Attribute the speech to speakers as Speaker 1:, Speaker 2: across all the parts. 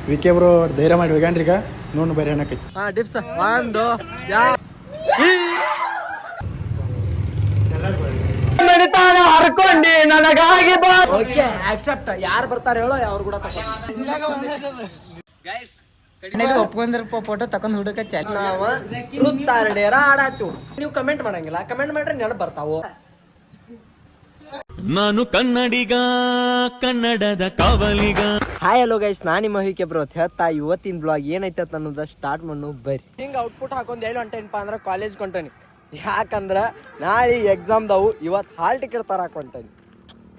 Speaker 1: ವಿಕೆ bro ಧೈರ್ಯ ಮಾಡಿ ಹೋಗ್ಯಾನ್ರಿ ಈಗ ನೋಡ್ ಬರೀ ಅನ್ನಕೈತಿ.
Speaker 2: ಡಿಪ್ಸ್ ಒಂದು ಹರ್ಕೊಂಡಿ ನನಗಾಗಿ ಓಕೆ ಆಕ್ಸೆಪ್ಟ್. ಯಾರು ಬರ್ತಾರೆ ಹೇಳೋ ಅವ್ರು ಕೂಡ
Speaker 3: ಒಪ್ಕೊಂಡ್ರಪ್ಪ ಫೋಟೋ ತಕೊಂಡ್ ಹುಡುಕ
Speaker 2: ನಾವ ಟ್ರೂತ್ ಆರ್ ಡೇರ್ ಆಡಾತು. ನೀವು ಕಮೆಂಟ್ ಮಾಡಂಗಿಲ್ಲ, ಕಮೆಂಟ್ ಮಾಡ್ರೆ ನೆನಪು ಬರ್ತಾವು.
Speaker 4: ನಾನು ಕನ್ನಡಿಗ, ಕನ್ನಡದ ಕಾವಲಿಗ.
Speaker 2: ಹಾಯ್ ಹಲೋ ಗೈಸ್, ನಾನು ನಿಮ್ಮ ವಿಕೆ ಬ್ರೋ ಹೇಳ್ತಾ ಇವತ್ತಿನ ಬ್ಲಾಗ್ ಏನೈತೆ ಅನ್ನೋದ ಸ್ಟಾರ್ಟ್ ಮಾಡು ಬರ್ರಿ. ಹಿಂಗೆ ಔಟ್ಪುಟ್ ಹಾಕೊಂಡ್ ಹೇಳಿ ಹೊಂಟೇನಪ್ಪ ಅಂದ್ರೆ ಕಾಲೇಜ್ ಕೊಂಟೇನಿ. ಯಾಕಂದ್ರೆ ನಾಳೆ ಎಕ್ಸಾಮ್ದವು ಇವತ್ತು ಹಾಲ್ ಟಿಕೆಟ್ ತರಾಕ್ ಹೊಂಟೇನಿ.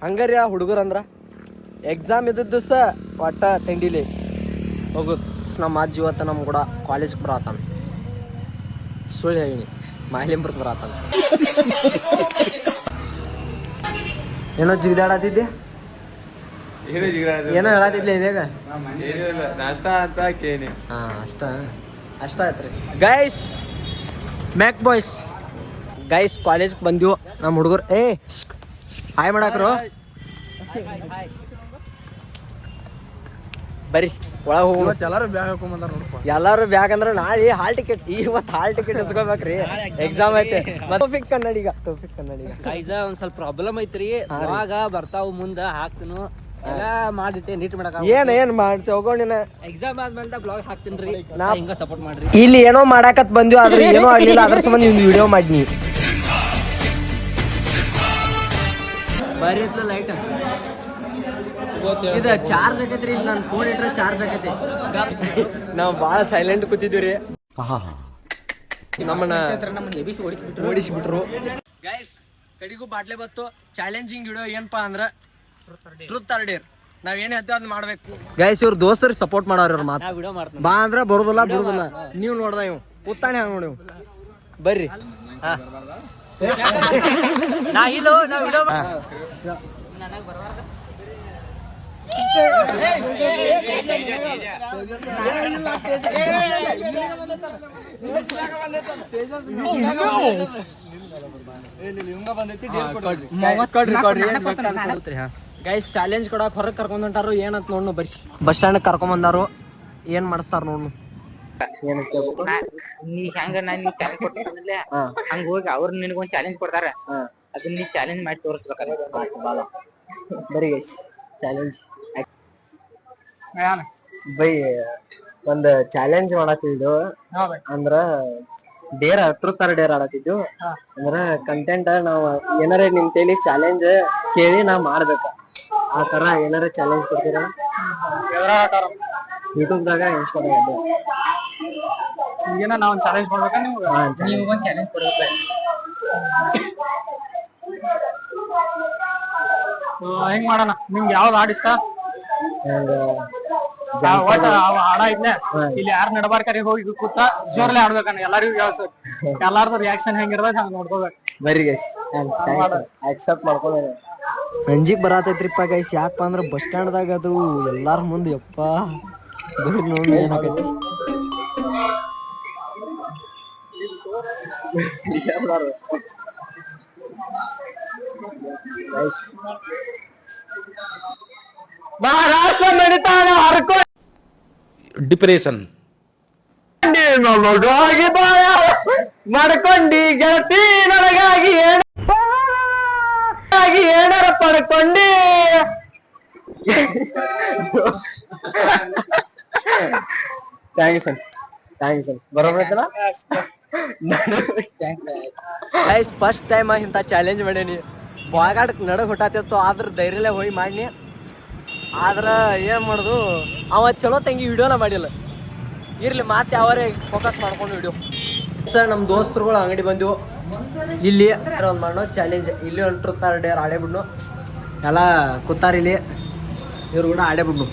Speaker 2: ಹಂಗಾರಿ ಆ ಹುಡುಗರಂದ್ರ ಎಕ್ಸಾಮ್ ಇದ್ದದ್ದು ಒಟ್ಟ ತಿಂಡಿಲಿ ಹೋಗುದು. ನಮ್ಮ ಅಜ್ಜಿ ಇವತ್ತು ನಮ್ಮ ಕೂಡ ಕಾಲೇಜ್ಗೆ ಬರತಾನ. ಸುಳ್ಳು ಹೇಳಿನಿ, ಮಾಹಿಲಿಂಬ್ರಕ್ಕೆ ಬರತಾನ. ಏನೋ ಜಿಗಿದಾಡತ್ತಿದ್ದೆ, ಏನೋ ಹೇಳತ್ತಿದ್ಲೆ ಇದಾಗ. ಹಾ ಅಷ್ಟ ಆಯ್ತ್ರಿ ಗೈಸ್. ಮ್ಯಾಕ್ ಬಾಯ್ಸ್ ಗೈಸ್ ಕಾಲೇಜ್ಗೆ ಬಂದಿವು ನಮ್ಮ ಹುಡುಗರು. ಹಾಯ್ ಮಾಡಾಕ್ರು ಬರ್ರಿ ಒಳಗೆ ಹೋಗಿ.
Speaker 1: ಎಲ್ಲಾರು ಬ್ಯಾಗ್ ಹಾಕೊಂಡ್ ನೋಡಪ್ಪ.
Speaker 2: ಎಲ್ಲಾರು ಬ್ಯಾಗ್ ಅಂದ್ರೆ ನಾಳೆ ಹಾಲ್ ಟಿಕೆಟ್, ಇವತ್ತು ಹಾಲ್ ಟಿಕೆಟ್ ಇಸ್ಕೋಬೇಕ್ರಿ. ಎಕ್ಸಾಮ್ ಐತೆ. ತೌಫಿಕ್ ಕನ್ನಡಿಗ
Speaker 3: ಒಂದ್ ಸ್ವಲ್ಪ ಪ್ರಾಬ್ಲಮ್ ಐತ್ರಿ. ಅವಾಗ ಬರ್ತಾವ್ ಮುಂದ ಹಾಕ್ತೀನು ಎಲ್ಲ ಮಾಡಿದ್ದೆ ನೀಟ್ ಮಾಡಕ.
Speaker 2: ಏನ್ ಮಾಡ್ತಿ ಹೋಗೋಣ.
Speaker 3: ಎಕ್ಸಾಮ್ ಆದ್ಮೇಲೆ ಬ್ಲಾಗ್ ಹಾಕ್ತೀನ್ರಿ, ಹಿಂಗ ಸಪೋರ್ಟ್ ಮಾಡ್ರಿ.
Speaker 2: ಇಲ್ಲಿ ಏನೋ ಮಾಡಾಕತ್ ಬಂದಿವ್ ಆದ್ರೆ ಏನೋ ಆಗ್ಲಿಲ್ಲ. ಅದ್ರ ಸಂಬಂಧ ಒಂದು ವಿಡಿಯೋ ಮಾಡಿನಿ. ಬರೀ ಲೈಟ್ ಇದು ಚಾರ್ಜ್ ಆಗೈತ್ರಿ. ಇಲ್ಲಿ ನಾನು ಫೋನ್ ಇಟ್ರೆ ಚಾರ್ಜ್ ಆಗೈತಿ. ನಾವು ಬಾಳ ಸೈಲೆಂಟ್ ಕೂತಿದ್ವಿ. ನಮ್ಮನ್ನ ಓಡಿಸ್ಬಿಟ್ರು ಗೈಸ್. ಕಡಿಗೂ ಬಾಟ್ಲೆ ಬತ್ತು. ಚಾಲೆಂಜಿಂಗ್ ವಿಡಿಯೋ ಏನಪ್ಪಾ ಅಂದ್ರ ಟ್ರೂತ್ ಆರ್ ಡೇರ್. ನಾವ್ ಏನ್ ಹೇಳ್ತೇವೆ ಅದ್ ಮಾಡ್ಬೇಕು ಗೈಸ್. ಇವ್ರ ದೋಸ್ತರಿಗೆ ಸಪೋರ್ಟ್ ಮಾಡೋರ್ ಮಾತು. ಬಾ ಅಂದ್ರ ಬರೋದಿಲ್ಲ ಬಿಡುದಿಲ್ಲ. ನೀವು ನೋಡ್ದ ಇವ್ ಉತ್ತಾಣಿ ಹಂಗ ನೋಡಿ ಬರ್ರಿ. ಗೈಸ್ ಚಾಲೆಂಜ್ ಕೊಡಕ್ ಹೊರಗೆ ಕರ್ಕೊಂಡ್ ಹೊಂಟಾರು. ಏನಂತ ನೋಡ್ನು ಬರ್ರಿ. ಬಸ್ ಸ್ಟ್ಯಾಂಡ್ ಕರ್ಕೊಂಡ್ ಬಂದಾರು. ಏನ್ ಮಾಡಿಸ್ತಾರ ನೋಡ್ನು.
Speaker 3: ನೀ ಹೆಂಗ ನಾನು ಚಾಲೆಂಜ್ ಕೊಟ್ಟಿಲ್ಲ ಹಂಗ ಹೋಗಿ ಅವ್ರ ನಿನಗೊಂದ್ ಚಾಲೆಂಜ್ ಕೊಡ್ತಾರ. ಅದನ್ನ ನೀ ಚಾಲೆಂಜ್ ಮಾಡಿ ತೋರಿಸ್ಬೇಕಾಗ
Speaker 2: ಬರೀ ಗೈಸ್ ಚಾಲೆಂಜ್ ಬೈ ಒಂದ್ ಚಾಲೆಂಜ್ ಮಾಡತ್ತಿದ್ದು. ಅಂದ್ರ ಡೇರ್ ಟ್ರೂತ್ ಆರ್ ಡೇರ್ ಆಡತ್ತಿದ್ದು. ಅಂದ್ರ ಕಂಟೆಂಟ್ ನಾವ್ ಏನಾರ ನಿಮ್ ಕೈಲಿ ಚಾಲೆಂಜ್ ಕೇಳಿ ನಾವ್ ಮಾಡ್ಬೇಕ. ಆ ತರ ಏನಾರ ಚಾಲೆಂಜ್ ಕೊಡ್ತೀರ ಯೂಟ್ಯೂಬ್ದಾಗ ಇನ್ಸ್ಟಾದಾಗ.
Speaker 1: ಈಗೇನ ನಾವ್ ಒಂದ್ ಚಾಲೆಂಜ್ ಮಾಡ್ಬೇಕಾ ನೀವು
Speaker 3: ಒಂದ್ ಚಾಲೆಂಜ್ ಕೊಡ್ಬೇಕು.
Speaker 1: ಹೆಂಗ್ ಮಾಡೋಣ? ನಿಮ್ಗೆ ಯಾವ್ದು ಹಾಡ್ ಇಷ್ಟ? ಹಾಡ ಐತ್ಲೆ ಇಲ್ಲಿ ಯಾರು ನಡಬಾರ್ಕರಿ ಹೋಗಿ ಕೂತ ಜೋರ್ಲೆ ಆಡ್ಬೇಕಣ್ಣ. ಎಲ್ಲರಿಗೂ ಎಲ್ಲಾರ್ದು ರಿಯಾಕ್ಷನ್ ಹೆಂಗಿರ್ತದ ಹಂಗ ನೋಡ್ಕೋಬೇಕು.
Speaker 2: ಬರ್ರಿ ಗೈಸ್ ಆಕ್ಸೆಪ್ಟ್ ಮಾಡ್ಕೊಳ್ಳೋಣ. ಅಂಜಿಕ್ ಬರತೈತ್ರಿಪ್ಪ ಗೈಸ್. ಯಾಕಪ್ಪ ಅಂದ್ರ ಬಸ್ ಸ್ಟ್ಯಾಂಡ್ದಾಗ ಅದು ಎಲ್ಲಾರ ಮುಂದೆ ಯಪ್ಪ ಬರ್ರಿ ನೋಡಿ ಏನಾಗೈತಿ. ಮಹಾರಾಷ್ಟ್ರ ನಡೀತಾನ ಹರ್ಕೊಂಡು
Speaker 4: ಡಿಪ್ರೆಷನ್
Speaker 2: ನನಗಾಗಿ ಬಾಯ ಮಾಡ್ಕೊಂಡಿ ಗೆಳತಿ. ನನಗಾಗಿ ಏನಾರ ಪಡ್ಕೊಂಡಿ. ಥ್ಯಾಂಕ್ ಯು ಸರ್ ಬರೋಬರ್ತಲ್ಲ. ಫಸ್ಟ್ ಟೈಮ್ ಇಂಥ ಚಾಲೆಂಜ್ ಮಾಡೇನಿ. ಬಾಗಾಡಕ್ ನಡಗ್ ಹುಟ್ಟಾತಿತ್ತು. ಆದ್ರ ಧೈರ್ಯಲ್ಲೇ ಹೋಗಿ ಮಾಡಿನಿ. ಆದ್ರ ಏನ್ ಮಾಡುದು, ಅವ ಚಲೋ ತಂಗಿ ವಿಡಿಯೋನ ಮಾಡಿಲ್ಲ. ಇರ್ಲಿ ಮತ್ತೆ ಅವರೇ ಫೋಕಸ್ ಮಾಡ್ಕೊಂಡು ವಿಡಿಯೋ. ಸರ್ ನಮ್ ದೋಸ್ತರುಗಳು ಅಂಗಡಿ ಬಂದಿವು. ಇಲ್ಲಿ ಒಂದ್ ಮಾಡೋ ಚಾಲೆಂಜ್. ಇಲ್ಲಿ ಒಂದು ಟ್ರೂತ್ ಆರ್ ಡೇರ್ ಆಡೇ ಬಿಡ್ನು. ಎಲ್ಲ ಕೂತಾರ ಇಲ್ಲಿ. ಇವ್ರು ಕೂಡ ಆಡೇ ಬಿಡ್ನು.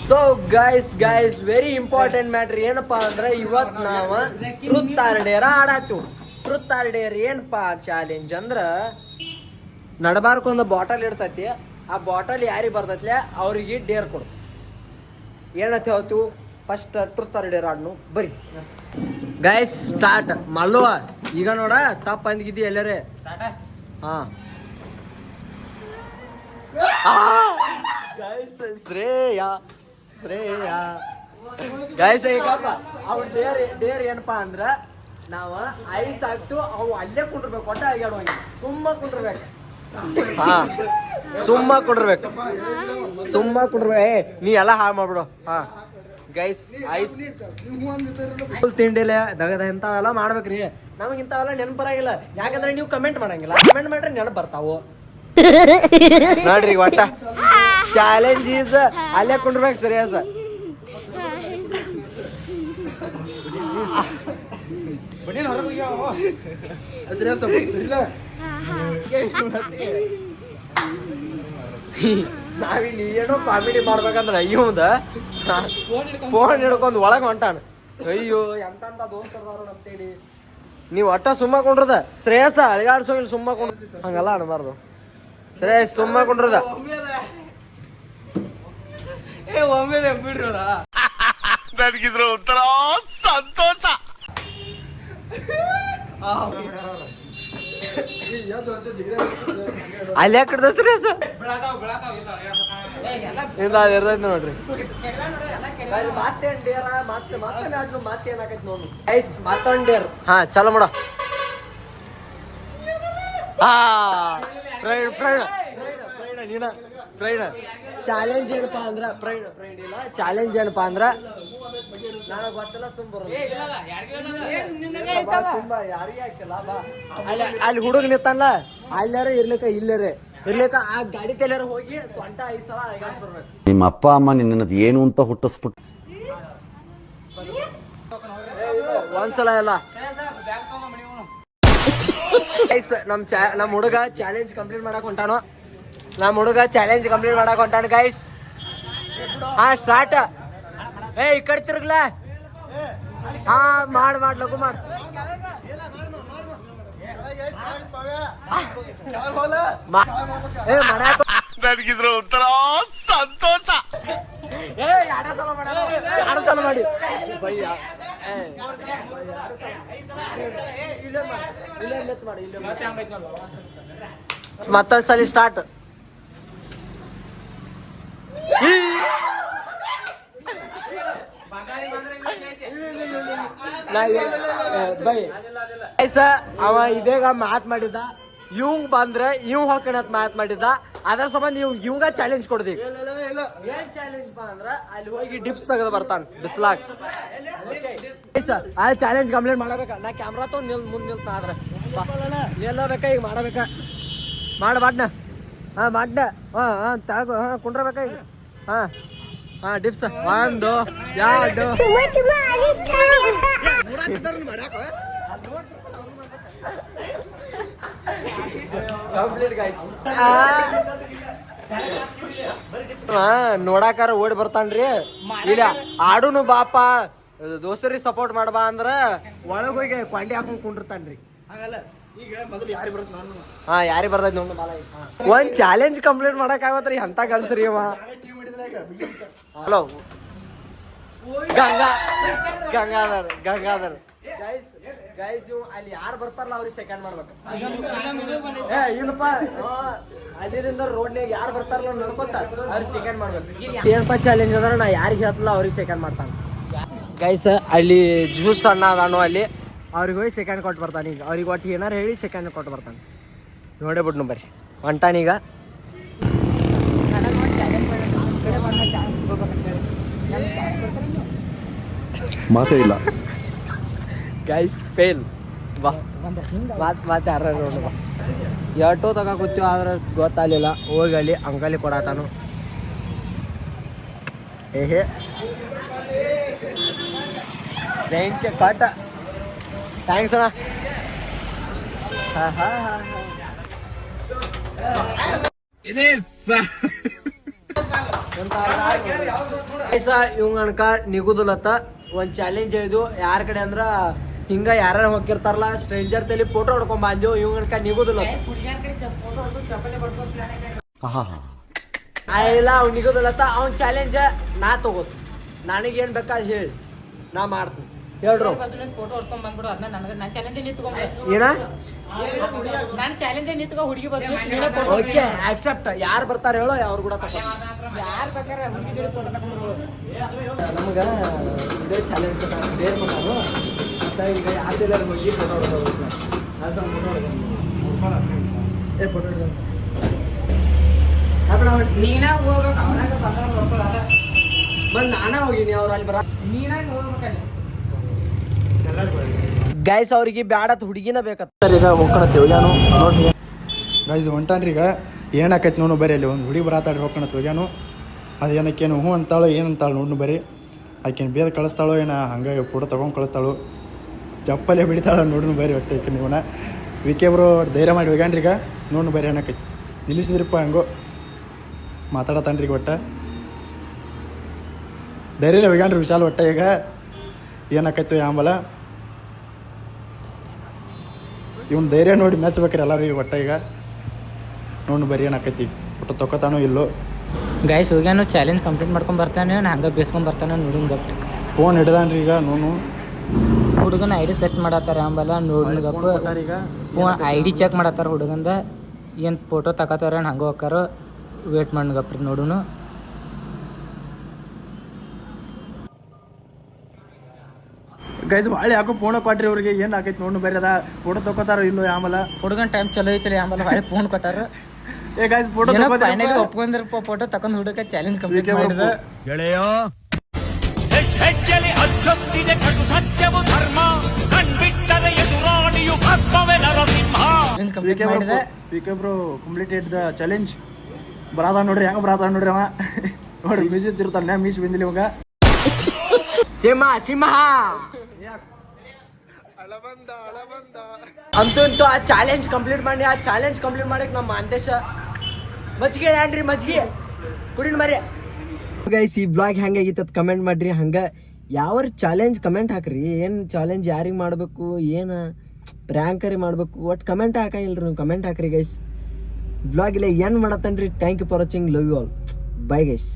Speaker 2: So guys very important matter ಏನಪ್ಪಾ ಅಂದ್ರೆ ಇವತ್ ನಾವ ಟ್ರೂತ್ ಆರ್ ಡೇರ್ ಆಡಾತೀವಿ. ಟ್ರೂತ್ ಆರ್ ಡೇರ್ ಏನಪ್ಪಾ ಚಾಲೆಂಜ್ ಅಂದ್ರ ನಡಬಾರ್ಕೊಂದು ಬಾಟಲ್ ಇರ್ತೈತಿ. ಆ ಬಾಟಲ್ ಯಾರಿಗೆ ಬರ್ತೈತ್ಲೆ ಅವ್ರಿಗೆ ಡೇರ್ ಕೊಡು. ಏನಂತ ಹೇಳ್ತೀವಿ ಫಸ್ಟ್ ಟ್ರೂತ್ ಆರ್ ಡೇರ್ ಆಡ್ನು ಬರ್ರಿ ಗೈಸ್. ಸ್ಟಾರ್ಟ್ ಮಲ್ಲುವ. ಈಗ ನೋಡ ತಪ್ಪ ಅಂದಿದ್ದಿ ಎಲ್ಲರೇ. ಹಾ ಶ್ರೇಯ ಶ್ರೇಯ ಗೈಸ್ ಈಗಪ್ಪ ಅವ್ರ ಡೇರ್ ಏನಪ್ಪಾ ಅಂದ್ರ ನಾವ ಐಸ್ ಹಾಕ್ತು ಅವು ಅಲ್ಲೇ ಕುಂಡ್ರಬೇಕು ಒಟ್ಟ ಅಯ್ಯಾಡುವಂಗ ಸುಮ್ಮ ಕುಂಡ್ರಬೇಕು ಹಾ ಸುಮ್ಮ ಕುಂಡ್ರಬೇಕು ನೀ ಎಲ್ಲ ಹಾಳು ಮಾಡ್ಬಿಡು ಹಾ ಗೈಸ್ ಐಸ್ ತಿಂಡಿಲ್ಲ ದಗದ ಇಂಥವೆಲ್ಲ ಮಾಡ್ಬೇಕ್ರಿ ನಮಗೆ ಇಂಥವೆಲ್ಲ ನೆನಪು ಬರಂಗಿಲ್ಲ ಯಾಕಂದ್ರೆ ನೀವು ಕಮೆಂಟ್ ಮಾಡಂಗಿಲ್ಲ ಕಮೆಂಟ್ ಮಾಡ್ರೆ ನೆನಪು ಬರ್ತಾವು ನೋಡ್ರಿ ಒಟ್ಟ ಚಾಲೆಂಜ್ ಈಸ್ ಅಲ್ಲೇ ಕುಂಡ್ರಬೇಕು ಸರಿಯಾಸ ನಾವಿಲ್ಲಿ ಏನೋ ಕಾಮಿಡಿ ಮಾಡ್ಬೇಕಂದ್ರ ಅಯ್ಯೋದ ಫೋನ್ ಹಿಡ್ಕೊಂಡ್ ಒಳಗ್ ಹೊಂಟಾನ ಅಯ್ಯೋ ಎಂತ ದೋಸ್ತರ್ದಾರ ಅಂತೇಳಿ ನೀವ್ ಒಟ್ಟ ಸುಮ್ಮ ಕೊಂಡ್ರದ ಶ್ರೇಯಸ ಅಳಿಗಾಡ್ಸೋ ಇಲ್ಲಿ ಸುಮ್ಮ ಕೊಂಡ್ ಹಂಗಲ್ಲ ಅನ್ಬಾರ್ದು ಶ್ರೇಯಸ್ ಸುಮ್ಮ ಕೊಂಡ್ರದ
Speaker 4: ನನಗಿದ್ರ ಒಂಥರ ಸಂತೋಷ.
Speaker 2: ಅಲ್ಲಿ ಯಾಕಡ್ದ ಶ್ರೇಯಸ ನೋಡ್ರಿ ಮತ್ತೊಂಡೇರ್ ಹಾ ಚಲೋ ಮಾಡ ಚಾಲೆಂಜ್ ಏನಪ್ಪಾ ಅಂದ್ರ ಪ್ರೈಡ್ ಇಲ್ಲ ಚಾಲೆಂಜ್ ಏನಪ್ಪಾ ಅಂದ್ರ ನನಗ್ ಗೊತ್ತಿಲ್ಲ ಅಲ್ಲಿ ಹುಡುಗ ನಿಂತಲ್ಲ ಅಲ್ಲಾರ ಇರ್ಲಿಕ್ಕ ಆ ಗಾಡಿ ಕೈಲಾರ ಹೋಗಿ ಸೊಂಟ 5 ಸಲ ಅಳಗಾಡ್ಸ್ ಬರ್ಬೇಕು.
Speaker 5: ನಿಮ್ಮ ಅಪ್ಪ ಅಮ್ಮ ನಿನ್ನದು ಏನು ಅಂತ ಹುಟ್ಟಿಸ್ಬಿಟ್ಟು
Speaker 2: ಒಂದ್ಸಲ ಎಲ್ಲ ನಮ್ ಹುಡುಗ ಚಾಲೆಂಜ್ ಕಂಪ್ಲೀಟ್ ಮಾಡಕ್ ಹೊಂಟಾನು ಗೈಸ್ ಹಾ ಸ್ಟಾರ್ಟ್ ಏ ಈ ಕಡೆ ತಿರ್ಗ್ಲ ಹಾ ಮಾಡ್ಲಗು ಮಾಡ್
Speaker 4: ನನಗಿದ್ರ ಒಂಥರ ಸಂತೋಷ.
Speaker 2: ಸಲ ಮಾಡಿ ಮತ್ತೊಂದ್ಸಲಿ ಸ್ಟಾರ್ಟ್ ಅವ ಇದೇಗ ಮಾತ್ ಮಾಡಿದ್ದ ಇವಂಗ್ ಬಂದ್ರೆ ಇವ್ ಹಾಕಣತ್ ಮಾತ್ ಮಾಡಿದ್ದ ಅದ್ರ ಸಂಬಂಧ ಇವಂಗ ಚಾಲೆಂಜ್ ಕೊಡ್ದೀವಿ ಏನ್ ಚಾಲೆಂಜ್ ಬಾ ಅಂದ್ರ ಅಲ್ಲಿ ಹೋಗಿ ಡಿಪ್ಸ್ ತೆಗೆದು ಬರ್ತಾನ ಬಿಸ್ಲಾಕ್ ಆ ಚಾಲೆಂಜ್ ಕಂಪ್ಲೀಟ್ ಮಾಡಬೇಕ ನಾ ಕ್ಯಾಮ್ರಾ ತಗೊಂಡ್ ಮುಂದ್ ನಿಲ್ತಾ ಆದ್ರ ನಿಲ್ಲಬೇಕ ಈಗ ಮಾಡಬೇಕ ಮಾಡ್ನ ಹಾ ಮಾಡ್ನ ಹಾ ತಗೋ ಹಾ ಕುಂಡ್ರಬೇಕ ಈಗ ಹಾ ಡಿಪ್ಸ್ 1 2 ನೋಡಾಕಾರ ಓಡಿ ಬರ್ತಾನ್ರಿ ಇಲ್ಲ ಆಡುನು ಬಾಪ ದೋಸ್ತರಿ ಸಪೋರ್ಟ್ ಮಾಡಬಾ ಅಂದ್ರ ಒಳಗ್ ಹೋಗಿ ಕ್ವಾಂಡಿ ಹಾಕೊಂಡ್ ಕುಂಡಿರ್ತಾನ್ರಿ ಹಾ ಯಾರಿ ಬರ್ತೈತಿ ನೋಡ್ ಒಂದ್ ಚಾಲೆಂಜ್ ಕಂಪ್ಲೀಟ್ ಮಾಡಕ್ ಆಗತ್ರಿ ಅಂತ ಕಲ್ಸ್ರಿ ಅವ ಹಲೋ ಗಂಗಾಧರ್ ಗೈಸ್ ಅಲ್ಲಿ ಯಾರು ಬರ್ತಾರಲ್ಲ ಅವ್ರಿಗೆ ಸೆಕೆಂಡ್ ಮಾಡ್ಬೇಕು ಇಲ್ಲಪ್ಪ ಅಲ್ಲಿಂದ ರೋಡ್ನಾಗ ಯಾರು ಬರ್ತಾರಲ್ಲ ನೋಡ್ಕೊತ ಅವ್ರಿಗೆ ಸೆಕೆಂಡ್ ಮಾಡ್ಬೇಕು ಏನಪ್ಪ ಚಾಲೆಂಜ್ ಅಂದ್ರೆ ನಾ ಯಾರಿಗೆ ಹೇಳ್ತಲ್ಲ ಅವ್ರಿಗೆ ಸೆಕೆಂಡ್ ಮಾಡ್ತಾನೆ ಗೈಸ್ ಅಲ್ಲಿ ಜ್ಯೂಸ್ ಅಣ್ಣ ಅದಾನು ಅಲ್ಲಿ ಅವ್ರಿಗೆ ಹೋಗಿ ಸೆಕೆಂಡ್ ಕೊಟ್ಟು ಬರ್ತಾನೆ ಈಗ ಅವ್ರಿಗೆ ಒಟ್ಟು ಏನಾರು ಹೇಳಿ ಸೆಕೆಂಡ್ ಕೊಟ್ಟು ಬರ್ತಾನೆ ನೋಡೇ ಬಿಟ್ಟು ಬರ್ರಿ ಹೊಂಟಾನೀಗ
Speaker 5: ಮಾತೇ ಇಲ್ಲ
Speaker 2: ಗೈಸ್ ಫೇಲ್ ಬಾ ಮತ್ತೆ ಯಾರು ನೋಡು ಬಾ ಎಷ್ಟೋ ತಗ ಕೂತೀವಿ ಆದ್ರೆ ಗೊತ್ತಾಗಲಿಲ್ಲ ಹೋಗಿ ಅಲ್ಲಿ ಅಂಕಲಿ ಕೊಡಾತಾನು ಏಹೇ ಥ್ಯಾಂಕ್ ಯು ಕಾಟ ಥ್ಯಾಂಕ್ಸ್ ಅಣ್ಣ ಇವಂಗ ಅನ್ಕ ನಿಗುದಿಲ್ಲತ್ತ ಒಂದ್ ಚಾಲೆಂಜ್ ಹೇಳಿದ್ವು ಯಾರ ಕಡೆ ಅಂದ್ರ ಹಿಂಗ ಯಾರು ಹೋಗಿರ್ತಾರಲ್ಲ ಸ್ಟ್ರೇಂಜರ್ ತಲೆ ಫೋಟೋ ಹೊಡ್ಕೊಂಡ್ ಬಂದ್ವು ಇವಂಗ ಅನ್ಕ ನಿಗುದಿಲ್ಲ ಇಲ್ಲ ಅವ್ನು ನಿಗೋದಿಲ್ಲತ್ತ ಅವ್ನ ಚಾಲೆಂಜ್ ನಾ ತಗೋತ ನನಗೇನ್ ಬೇಕಾದ್ ಹೇಳಿ ನಾ ಮಾಡ್ತೀನಿ ಹೇಳ್ರು
Speaker 3: ಫೋಟೋ ಹೊಡ್ಕೊಂಡ್ ಬಂದ್ಬಿಡು ಅದನ್ನ ನನಗೆ ನಾನು ಚಾಲೆಂಜ್ ನಿಂತ್ಕೊಂಡ್ರೆ
Speaker 2: ಏನ
Speaker 3: ನಾನು ಚಾಲೆಂಜ್ ನಿಂತ್ಕೊ ಹುಡುಗಿ ಬಂದ್ರೆ
Speaker 2: ಓಕೆ ಆಕ್ಸೆಪ್ಟ್ ಯಾರು ಬರ್ತಾರೆ ಹೇಳೋ ಅವ್ರು ಕೂಡ
Speaker 3: ಯಾರು ಬೇಕಾರೆ ಹುಡುಗಿ ಜೋಡಿ ಫೋಟೋ ತಗೊಂಡ್ರು
Speaker 2: ನಮಗ ಇದೇ ಚಾಲೆಂಜ್ ಬೇರೆ ಮಾಡೋದು ಮತ್ತೆ ಈಗ ಯಾರ್ದೆಲ್ಲರೂ ಹೋಗಿ ಫೋಟೋ ಹೊಡ್ಕೋಬೇಕು ಫೋಟೋ
Speaker 3: ನೀನಾಗ ಹೋಗ್ಬೇಕು ಅವ್ರಾಗ ಬಂದವ್ರು ನೋಡ್ಕೊಳ್ಳೋದ
Speaker 2: ಬಂದ್ ನಾನಾ ಹೋಗಿನಿ ಅವ್ರು ಅಲ್ಲಿ ಬರ
Speaker 3: ನೀನಾಗ ಹೋಗ್ಬೇಕಲ್ಲಿ
Speaker 2: ಗೈಸ್ ಅವ್ರಿಗೆ ಬ್ಯಾಡತ್ ಹುಡುಗಿನ ಬೇಕತ್ತ ಈಗ ಹೋಗ್ಕೊಳತ್ತೆ ಹೋಗ್ಯಾನು ನೋಡಿ
Speaker 6: ಗೈಸ್ ಹೊಂಟಾನ್ರಿ ಈಗ ಏನಾಕೈತಿ ನೋಡು ಬರೀ ಅಲ್ಲಿ ಒಂದು ಹುಡುಗಿ ಬರಾತಾಡ್ರಿ ಹೋಗ್ಕೊಳತ್ ಹೋಗ್ಯಾನು ಅದು ಏನಕ್ಕೇನು ಹ್ಞೂ ಅಂತಾಳೋ ಏನಂತಾಳು ನೋಡ್ನು ಬರೀ ಆಕೆನು ಬೇದ ಕಳಿಸ್ತಾಳೋ ಏನ ಹಂಗೆ ಫೋಟೋ ತೊಗೊಂಡು ಕಳಿಸ್ತಾಳು ಚಪ್ಪಲ್ಲೇ ಬಿಡ್ತಾಳ ನೋಡ್ನು ಬರೀ ಒಟ್ಟು ಈಕೆ ನೀವನ ವಿಕೆಬ್ರು ಧೈರ್ಯ ಮಾಡಿ ಹೋಗ್ಯಾನ್ರಿ ಈಗ ನೋಡ್ನು ಬರೀ ಏನಕ್ಕೈತಿ ನಿಲ್ಲಿಸಿದ್ರಿಪ್ಪ ಹಂಗೋ ಮಾತಾಡತಾನ್ರಿ ಈಗ ಒಟ್ಟು ಧೈರ್ಯ ಹೋಗ್ಯಾನ್ರಿ ವಿಶಾಲ್ ಒಟ್ಟ ಈಗ ಏನಾಕೈತು ಯಾಂಬಲ ಇವ್ನ ಧೈರ್ಯ ನೋಡಿ ಮೆಚ್ಚಬೇಕ್ರಿ ಎಲ್ಲರೂ ಈಗ ಒಟ್ಟ ಈಗ ನೋಡು ಬರೀ ಏನಾಕೈತಿ ಫೋಟೋ ತೊಗೋತಾನೋ ಇಲ್ಲೋ
Speaker 3: ಗೈಸ್ ಹೋಗ್ಯಾನು ಚಾಲೆಂಜ್ ಕಂಪ್ಲೀಟ್ ಮಾಡ್ಕೊಂಡ್ ಬರ್ತಾನೆ ಹಂಗೆ ಬೇಸ್ಕೊಂಡ್ ಬರ್ತಾನೆ ನೋಡಿನ ಗಪ್
Speaker 6: ಫೋನ್ ಹಿಡ್ದಾನ್ರಿ ಈಗ ನೋನು
Speaker 3: ಹುಡುಗನ ಐಡಿ ಸರ್ಚ್ ಮಾಡತ್ತಾರ ಅಂಬಲ್ಲ ನೋಡಿನ ಗಪ್
Speaker 6: ಈಗ
Speaker 3: ಫೋನ್ ಐಡಿ ಚೆಕ್ ಮಾಡತ್ತಾರ ಹುಡುಗಂದ ಏನು ಫೋಟೋ ತಗೋತಾರ ಹಂಗೆ ಹೋಗ್ತಾರೋ ವೇಟ್ ಮಾಡಿ ಗಪ್ರಿ ನೋಡುನು
Speaker 6: ಗೈಸ್ ಭಾಳ ಯಾಕೋ ಫೋನ್ ಕೊಟ್ರಿ ಅವ್ರಿಗೆ ಏನು ಆಕೈತಿ ನೋಡು ಬರೀ ಅದ ಫೋಟೋ ತೊಗೋತಾರೋ ಇಲ್ಲೋ ಆಮೇಲೆ
Speaker 3: ಹುಡುಗನ ಟೈಮ್ ಚಲೋ ಐತ್ರಿ ಆಮೇಲೆ ಹೊಳೆ ಫೋನ್ ಕೊಟ್ಟಾರ
Speaker 6: ಏ ಗೈಸ್ ಫೋಟೋ
Speaker 3: ಫೈನಲಿ ಒಪ್ಕೊಂಡ್ರಪ್ಪ ಫೋಟೋ ತಕೊಂಡ್ ಹುಡುಗ ಚಾಲೆಂಜ್ ಕಂಪ್ಲೀಟ್ ಮಾಡಿದ
Speaker 4: ಗೆಳೆಯೋ ಹೆಜ್ಜೆಲಿ ಅಚ್ಚೊತ್ತಿದೆ ಕಟು ಸತ್ಯವು ಧರ್ಮ ಕಣ್ಬಿಟ್ಟರೆ ಎದುರಾಳಿಯು ಭಸ್ಮವೇ ನರಸಿಂಹ
Speaker 3: ಚಾಲೆಂಜ್ ಕಂಪ್ಲೀಟ್ ಮಾಡಿದ
Speaker 6: ವಿಕೆಬ್ರು ಕಂಪ್ಲೀಟೆಡ್ ದ ಚಾಲೆಂಜ್ ಬರಾದ ನೋಡ್ರಿ ಹೆಂಗೆ ಬರಾದ ನೋಡ್ರಿ ಅವ ನೋಡ್ರಿ ಮೀಸ್ ಇರ್ತಾನೆ ಮೀಸ್ ಬಂದಿಲ್ಲ ಇವಾಗ
Speaker 2: ಸಿಂಹ ಅಂತೂ ಆ ಚಾಲೆಂಜ್ ಕಂಪ್ಲೀಟ್ ಮಾಡಿ ಆ ಚಾಲೆಂಜ್ ಕಂಪ್ಲೀಟ್ ಮಾಡಕ್ ನಮ್ಮ ಅಂದೇಶ ಮಜ್ಜಿಗೆ ಏನ್ರಿ ಮಜ್ಜಿಗೆ ಕುಡಿನ ಮರಿ ಗೈಸ್ ಈ ಬ್ಲಾಗ್ ಹೆಂಗಾಗಿತ್ತು ಅದು ಕಮೆಂಟ್ ಮಾಡ್ರಿ ಹಂಗ ಯಾವ ಚಾಲೆಂಜ್ ಕಮೆಂಟ್ ಹಾಕ್ರಿ ಏನು ಚಾಲೆಂಜ್ ಯಾರಿಗೆ ಮಾಡಬೇಕು ಏನು ಪ್ರ್ಯಾಂಕರಿ ಮಾಡಬೇಕು ಒಟ್ಟು ಕಮೆಂಟ್ ಹಾಕಿಲ್ರಿ ನೀವು ಕಮೆಂಟ್ ಹಾಕ್ರಿ ಗೈಸ್ ಬ್ಲಾಗ್ ಇಲ್ಲ ಏನು ಮಾಡತ್ತನ್ರಿ thank you for watching love you all bye guys